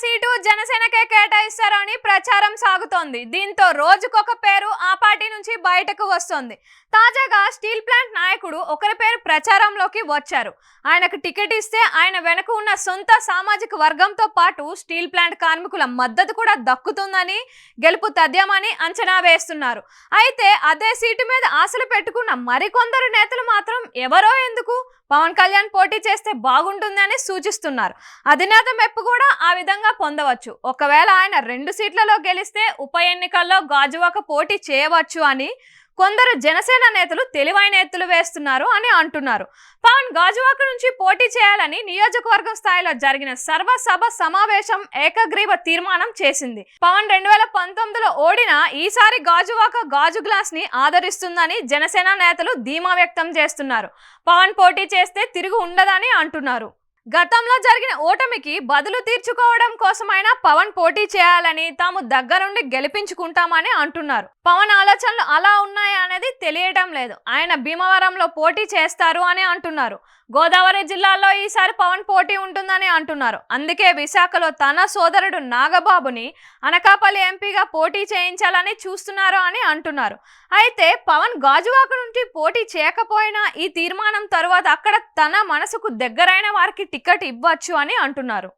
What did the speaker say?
Seat జనసేనకే కేటాయిస్తారని ప్రచారం సాగుతోంది. దీంతో రోజుకొక పేరు ఆ పార్టీ నుంచి బయటకు వస్తోంది. తాజాగా స్టీల్ ప్లాంట్ నాయకుడు ఒకరి పేరు ప్రచారంలోకి వచ్చారు. ఆయనకు టికెట్ ఇస్తే ఆయన వెనుక ఉన్న సొంత సామాజిక వర్గంతో పాటు స్టీల్ ప్లాంట్ కార్మికుల మద్దతు కూడా దక్కుతుందని, గెలుపు తథ్యమని అంచనా వేస్తున్నారు. అయితే అదే సీటు మీద ఆశలు పెట్టుకున్న మరికొందరు నేతలు మాత్రం ఎవరో ఎందుకు పవన్ కళ్యాణ్ పోటీ చేస్తే బాగుంటుందని సూచిస్తున్నారు. అధినేత మెప్పు కూడా ఆ విధంగా పొందవచ్చు. ఒకవేళ ఆయన 2 సీట్లలో గెలిస్తే ఉప ఎన్నికల్లో గాజువాక పోటీ చేయవచ్చు అని కొందరు జనసేన నేతలు తెలివైన ఎత్తులు వేస్తున్నారు అని అంటున్నారు. పవన్ గాజువాక నుంచి పోటీ చేయాలని నియోజకవర్గం స్థాయిలో జరిగిన సర్వసభ సమావేశం ఏకగ్రీవ తీర్మానం చేసింది. పవన్ 2019లో ఓడిన ఈసారి గాజువాక గాజు గ్లాస్ ని ఆదరిస్తుందని జనసేన నేతలు ధీమా వ్యక్తం చేస్తున్నారు. పవన్ పోటీ చేస్తే తిరుగు ఉండదని అంటున్నారు. గతంలో జరిగిన ఓటమికి బదులు తీర్చుకోవడం కోసమైనా పవన్ పోటీ చేయాలని, తాము దగ్గరుండి గెలిపించుకుంటామని అంటున్నారు. పవన్ ఆలోచనలు అలా ఉన్నాయా అనేది తెలియటం లేదు. ఆయన భీమవరంలో పోటీ చేస్తారు అని అంటున్నారు. గోదావరి జిల్లాలో ఈసారి పవన్ పోటీ ఉంటుందని అంటున్నారు. అందుకే విశాఖలో తన సోదరుడు నాగబాబుని అనకాపల్లి ఎంపీగా పోటీ చేయించాలని చూస్తున్నారు అని అంటున్నారు. అయితే పవన్ గాజువాక నుంచి పోటీ చేయకపోయినా ఈ తీర్మానం తరువాత అక్కడ తన మనసుకు దగ్గరైన వారికి టికెట్ ఇవ్వచ్చు అని అంటున్నారు.